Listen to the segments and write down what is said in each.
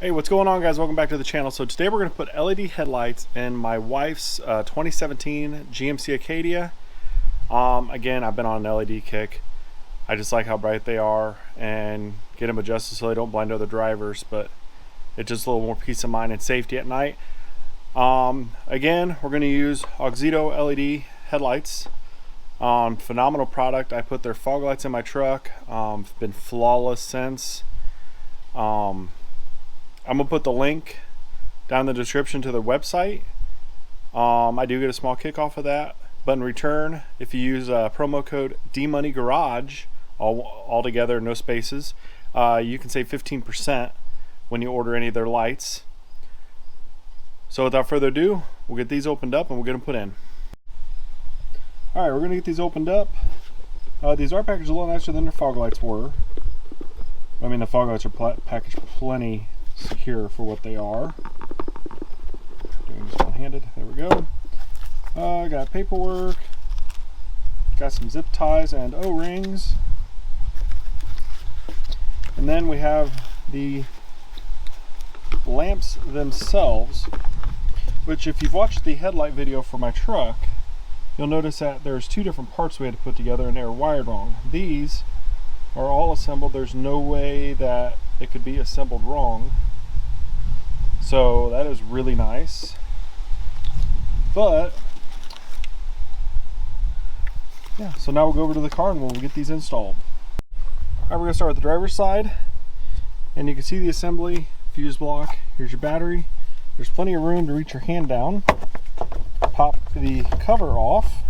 Hey, what's going on, guys? Welcome back to the channel. So today we're going to put LED headlights in my wife's 2017 GMC Acadia. Again, I've been on an LED kick. I just like how bright they are and get them adjusted so they don't blind other drivers, but it's just a little more peace of mind and safety at night. Again, we're going to use Auxito LED headlights. Phenomenal product. I put their fog lights in my truck. Been flawless since. I'm gonna put the link down in the description to their website. I do get a small kick off of that, but in return, if you use promo code DMoneyGarage, all together, no spaces, you can save 15% when you order any of their lights. So without further ado, we'll get these opened up and we'll get them put in. All right, we're gonna get these opened up. These are packaged a little nicer than their fog lights were. I mean, the fog lights are packaged plenty secure for what they are. Doing this one-handed. There we go. Got paperwork. Got some zip ties and O-rings. And then we have the lamps themselves, which if you've watched the headlight video for my truck, you'll notice that there's two different parts we had to put together and they were wired wrong. These are all assembled. There's no way that it could be assembled wrong. So that is really nice. But yeah, so now we'll go over to the car and we'll get these installed. Alright, we're gonna start with the driver's side. And you can see the assembly fuse block. Here's your battery. There's plenty of room to reach your hand down. Pop the cover off.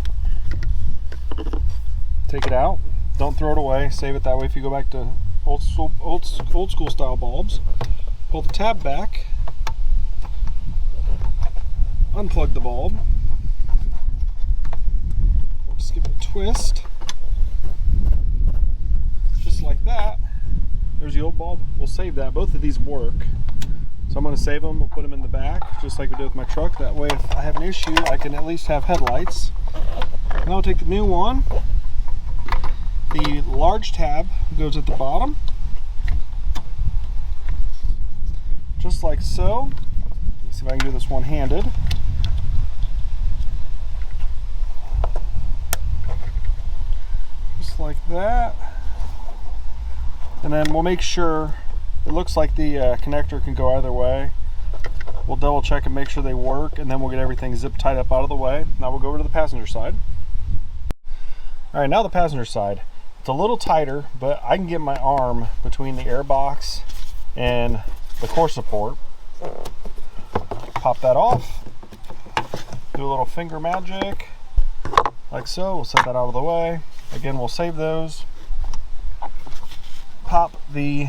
Take it out. Don't throw it away. Save it that way if you go back to old school style bulbs. Pull the tab back. Unplug the bulb. We'll just give it a twist. Just like that. There's the old bulb. We'll save that. Both of these work. So I'm going to save them. We'll put them in the back, just like we did with my truck. That way if I have an issue, I can at least have headlights. Now I'll take the new one. The large tab goes at the bottom. Just like so. Let's see if I can do this one-handed. Just like that. And then we'll make sure, it looks like the connector can go either way. We'll double check and make sure they work, and then we'll get everything zip tied up out of the way. Now we'll go over to the passenger side. All right, now the passenger side. It's a little tighter, but I can get my arm between the air box and the core support. Pop that off. Do a little finger magic, like so. We'll set that out of the way. Again, we'll save those. Pop the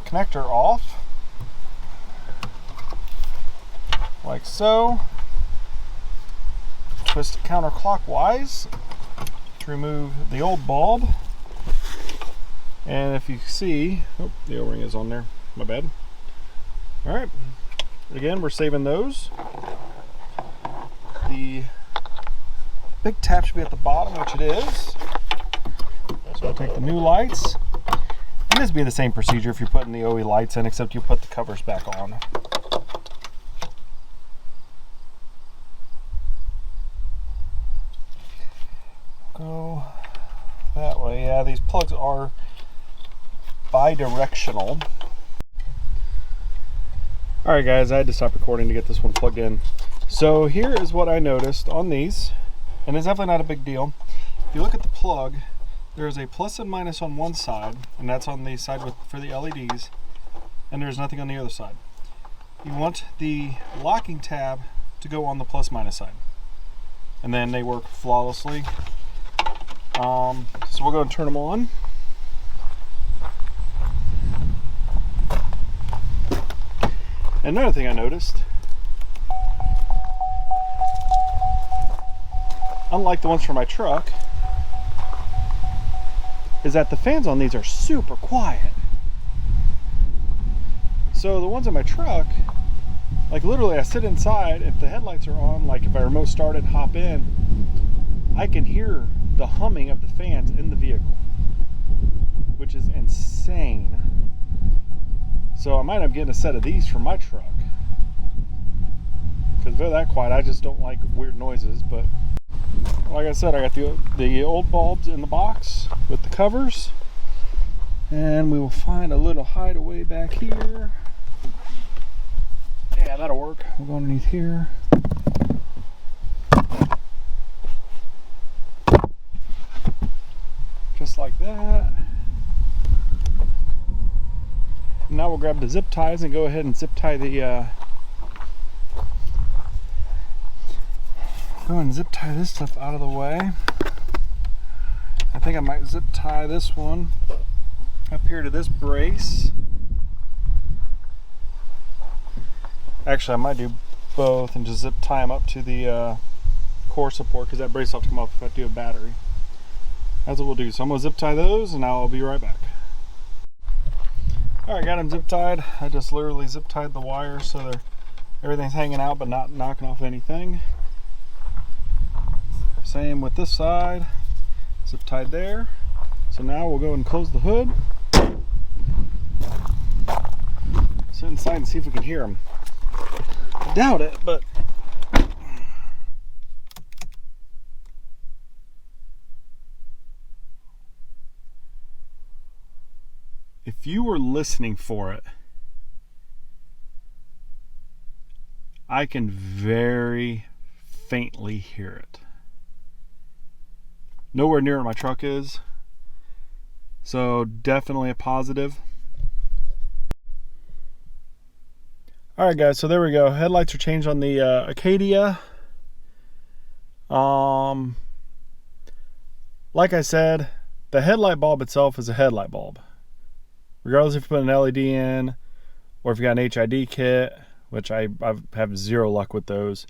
connector off, like so. Twist it counterclockwise to remove the old bulb. And if you see, oh, the O-ring is on there, my bad. All right, again, we're saving those. The big tab should be at the bottom, which it is. So we'll take the new lights. And this would be the same procedure if you're putting the OE lights in, except you put the covers back on. Go that way. Yeah, these plugs are bi-directional. Alright guys, I had to stop recording to get this one plugged in. So here is what I noticed on these, and it's definitely not a big deal. If you look at the plug, there is a plus and minus on one side, and that's on the side for the LEDs, and there's nothing on the other side. You want the locking tab to go on the plus minus side, and then they work flawlessly. So we'll go and turn them on. Another thing I noticed, unlike the ones for my truck, is that the fans on these are super quiet. So the ones on my truck, like literally I sit inside, if the headlights are on, like if I remote start it, hop in, I can hear the humming of the fans in the vehicle, which is insane. So I might end up getting a set of these for my truck. Because they're that quiet, I just don't like weird noises. But like I said, I got the old bulbs in the box with the covers. And we will find a little hideaway back here. Yeah, that'll work. We'll go underneath here. Just like that. Now we'll grab the zip ties and go ahead and zip tie the go and zip tie this stuff out of the way. I think I might zip tie this one up here to this brace. Actually, I might do both and just zip tie them up to the core support, because that brace will have to come off if I do a battery. That's what we'll do. So I'm going to zip tie those and I'll be right back. Alright, got them zip tied. I just literally zip tied the wire so everything's hanging out but not knocking off anything. Same with this side. Zip tied there. So now we'll go and close the hood. Sit inside and see if we can hear them. I doubt it, but if you were listening for it, I can very faintly hear it. Nowhere near where my truck is, so definitely a positive. Alright guys, so there we go. Headlights are changed on the Acadia. Like I said, the headlight bulb itself is a headlight bulb. Regardless if you put an LED in or if you got an HID kit, which I have zero luck with those.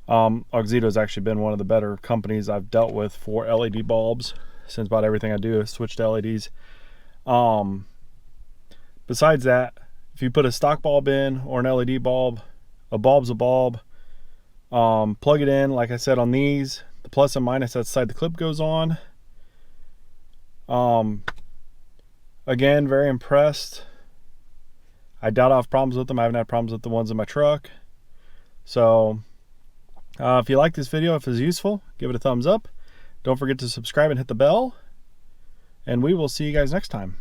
Auxito's actually been one of the better companies I've dealt with for LED bulbs, since about everything I do is switch to LEDs. Besides that, if you put a stock bulb in or an LED bulb, a bulb's a bulb. Plug it in, like I said on these, the plus and minus that side the clip goes on. Again, very impressed. I doubt I'll have problems with them. I haven't had problems with the ones in my truck. So if you like this video, if it's useful, give it a thumbs up. Don't forget to subscribe and hit the bell. And we will see you guys next time.